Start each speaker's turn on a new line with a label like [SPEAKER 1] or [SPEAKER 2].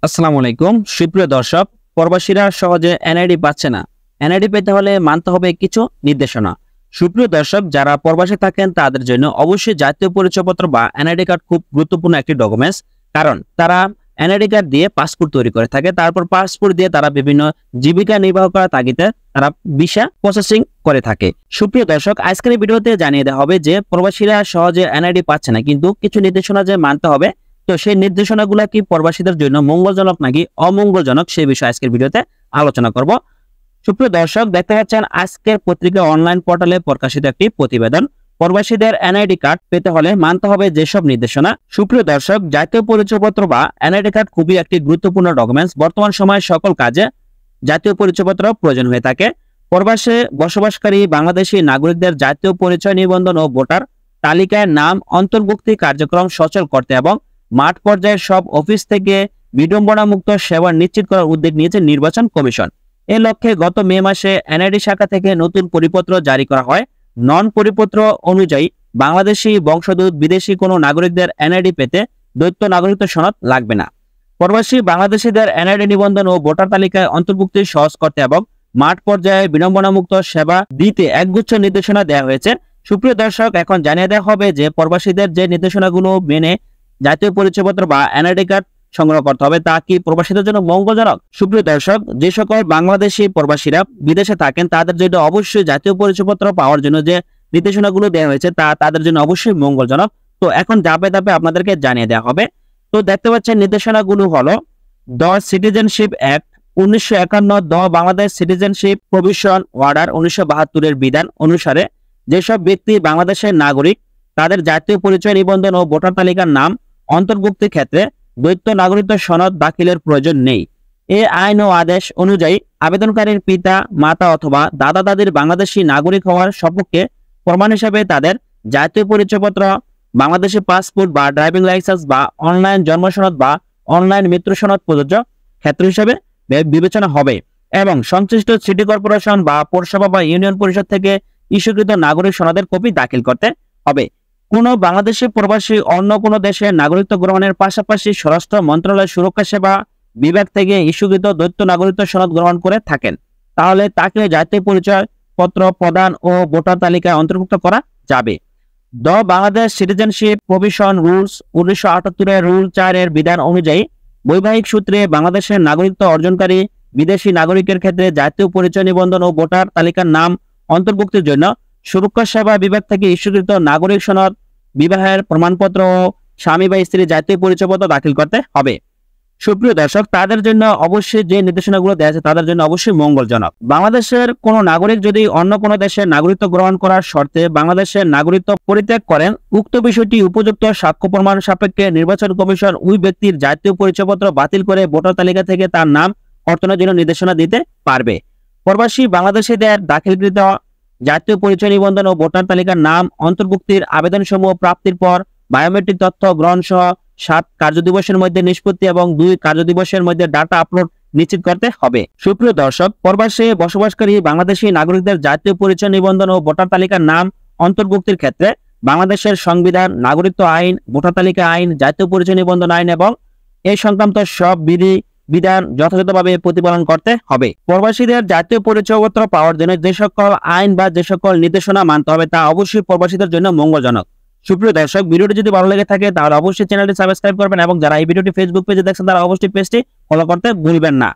[SPEAKER 1] আসসালামু আলাইকুম সুপ্রিয় দর্শক। প্রবাসীরা সহজে এনআইডি পাচ্ছে না। এনআইডি পেতে হলে মানতে হবে কিছু নির্দেশনা। সুপ্রিয় দর্শক, যারা প্রবাসে থাকেন তাদের জন্য অবশ্যই জাতীয় পরিচয়পত্র বা এনআইডি কার্ড খুব গুরুত্বপূর্ণ একটি ডকুমেন্টস। কারণ তারা এনআইডি কার্ড দিয়ে পাসপোর্ট তৈরি করে থাকে, তারপর পাসপোর্ট দিয়ে তারা বিভিন্ন জীবিকা নির্বাহ করার তাগিদে তারা ভিসা প্রসেসিং করে থাকে। সুপ্রিয় দর্শক, আজকের এই ভিডিওতে জানিয়ে দেওয়া হবে যে প্রবাসীরা সহজে এনআইডি পাচ্ছে না, কিন্তু কিছু নির্দেশনা যে মানতে হবে। তো সেই নির্দেশনাগুলো কি প্রবাসীদের জন্য মঙ্গলজনক নাকি অমঙ্গলজনক, সেই বিষয়ে আজকের ভিডিওতে আলোচনা করব। সুপ্রিয় দর্শক, দেখতে পাচ্ছেন আজকের পত্রিকা অনলাইন পোর্টালে প্রকাশিত একটি প্রতিবেদন। প্রবাসীদের এনআইডি কার্ড পেতে হলে মানতে হবে যেসব নির্দেশনা। সুপ্রিয় দর্শক, জাতীয় পরিচয়পত্র বা এনআইডি কার্ড খুবই একটি গুরুত্বপূর্ণ ডকুমেন্টস। বর্তমান সময়ে সকল কাজে জাতীয় পরিচয়পত্র প্রয়োজন হয়ে থাকে। প্রবাসে বসবাসকারী বাংলাদেশী নাগরিকদের জাতীয় পরিচয় নিবন্ধন ও ভোটার তালিকায় নাম অন্তর্ভুক্তি কার্যক্রম সচল করতে এবং মাঠ পর্যায়ের সব অফিস থেকে বিড়ম্বনামুক্ত সেবা নিশ্চিত করার উদ্যোগ নিয়েছে নির্বাচন কমিশন। এ লক্ষ্যে গত মে মাসে এনআইডি শাখা থেকে নতুন পরিপত্র জারি করা হয়। নন পরিপত্র অনুযায়ী বাংলাদেশি বংশোদ্ভূত বিদেশি কোনো নাগরিকদের এনআইডি পেতে দ্বৈত নাগরিকত্ব সনদ লাগবে না। প্রবাসী বাংলাদেশিদের এনআইডি নিবন্ধন ও ভোটার তালিকায় অন্তর্ভুক্তি সহজ করতে এবং মাঠ পর্যায়ে বিড়ম্বনামুক্ত সেবা দিতে একগুচ্ছ নির্দেশনা দেওয়া হয়েছে। সুপ্রিয় দর্শক, এখন জানিয়ে দেওয়া হবে যে প্রবাসীদের যে নির্দেশনাগুলো মেনে জাতীয় পরিচয়পত্র বা এনআইডি কার্ড সংগ্রহ করতে হবে, তা কি প্রবাসীদের জন্য মঙ্গলজনক? সুপ্রিয় দর্শক, যে সকল বাংলাদেশি প্রবাসীরা বিদেশে থাকেন তাদের জন্য অবশ্যই জাতীয় পরিচয়পত্র পাওয়ার জন্য যে নির্দেশনাগুলো দেওয়া হয়েছে তা তাদের জন্য অবশ্যই মঙ্গলজনক। তো এখন ধাপে ধাপে আপনাদেরকে জানিয়ে দেওয়া হবে। তো দেখতে পাচ্ছেন নির্দেশনাগুলো হলো the citizenship act 1951, the Bangladesh citizenship provision order 1972 বিধান অনুসারে যেসব ব্যক্তি বাংলাদেশের নাগরিক তাদের জাতীয় পরিচয় নিবন্ধন ও ভোটার তালিকার নাম অন্তর্ভুক্তির ক্ষেত্রে দ্বৈত নাগরিকত্ব সনদ দাখিলের প্রয়োজন নেই। এ আইন ও আদেশ অনুযায়ী আবেদনকারীর পিতা মাতা অথবা দাদা দাদির বাংলাদেশি নাগরিক হওয়ার সপক্ষে প্রমাণ হিসেবে তাদের জাতীয় পরিচয়পত্র, বাংলাদেশি পাসপোর্ট বা ড্রাইভিং লাইসেন্স বা অনলাইন জন্ম সনদ বা অনলাইন মৃত্যু সনদ প্রযোজ্য ক্ষেত্র হিসেবে বিবেচনা হবে এবং সংশ্লিষ্ট সিটি কর্পোরেশন বা পৌরসভা বা ইউনিয়ন পরিষদ থেকে ইস্যুকৃত নাগরিক সনদের কপি দাখিল করতে হবে। কোন বাংলাদেশি প্রবাসী অন্য কোনো দেশে নাগরিকত্ব গ্রহণের পাশাপাশি স্বরাষ্ট্র মন্ত্রণালয় সুরক্ষা সেবা বিভাগ থেকে ইস্যুকৃত দ্বৈত নাগরিকত্ব সনদ গ্রহণ করে থাকেন, তাহলে তাকে জাতীয় পরিচয় পত্র প্রদান ও ভোটার তালিকায় অন্তর্ভুক্ত করা যাবে। The Bangladesh citizenship provision rules 1978 rule 4 এর বিধান অনুযায়ী বৈবাহিক সূত্রে বাংলাদেশের নাগরিকত্ব অর্জনকারী বিদেশি নাগরিকের ক্ষেত্রে জাতীয় পরিচয় নিবন্ধন ও ভোটার তালিকার নাম অন্তর্ভুক্তির জন্য সুরক্ষা সেবা বিভাগ থেকে ইস্যুকৃত নাগরিক সনদ, বিবাহের প্রমাণপত্র ও স্বামী বা স্ত্রীর জাতীয় পরিচয়পত্র দাখিল করতে হবে। সুপ্রিয় দর্শক, তাদের জন্য অবশ্যই যে নির্দেশনাগুলো দেওয়া আছে তাদের জন্য অবশ্যই মঙ্গলজনক। বাংলাদেশের কোন নাগরিক যদি অন্য কোনো দেশের নাগরিকত্ব গ্রহণ করার শর্তে বাংলাদেশের নাগরিকত্ব পরিত্যাগ করেন, উক্ত বিষয়টি উপযুক্ত সাক্ষ্য প্রমাণ সাপেক্ষে নির্বাচন কমিশন ওই ব্যক্তির জাতীয় পরিচয়পত্র বাতিল করে ভোটার তালিকা থেকে তার নাম অর্জনের জন্য নির্দেশনা দিতে পারবে। প্রবাসী বাংলাদেশিদের দাখিলকৃত জাতীয় পরিচয় নিবন্ধন ও ভোটার তালিকার নাম অন্তর্ভুক্তির আবেদনসমূহ প্রাপ্তির পর বায়োমেট্রিক তথ্য গ্রহণ সহ 7 কার্যদিবসের মধ্যে নিষ্পত্তি এবং 2 কার্যদিবসের মধ্যে ডাটা আপলোড নিশ্চিত করতে হবে। সুপ্রিয় দর্শক, প্রবাসে বসবাসকারী বাংলাদেশি নাগরিকদের জাতীয় পরিচয় নিবন্ধন ও ভোটার তালিকার নাম অন্তর্ভুক্তির ক্ষেত্রে বাংলাদেশের সংবিধান, নাগরিকত্ব আইন, ভোটার তালিকা আইন, জাতীয় পরিচয় নিবন্ধন আইন এবং এই সংক্রান্ত সব বিধান যথাযথভাবে প্রতিপালন করতে হবে। প্রবাসীদের জাতীয় পরিচয়পত্র পাওয়ার জন্য যে সকল আইন বা যে সকল নির্দেশনা মানতে হবে তা অবশ্যই প্রবাসীদের জন্য মঙ্গলজনক। সুপ্রিয় দর্শক, ভিডিওটি যদি ভালো লেগে থাকে তাহলে অবশ্যই চ্যানেলটি সাবস্ক্রাইব করবেন এবং যারা এই ভিডিওটি ফেসবুক পেজে দেখছেন তারা অবশ্যই পেজটি ফলো করতে ভুলবেন না।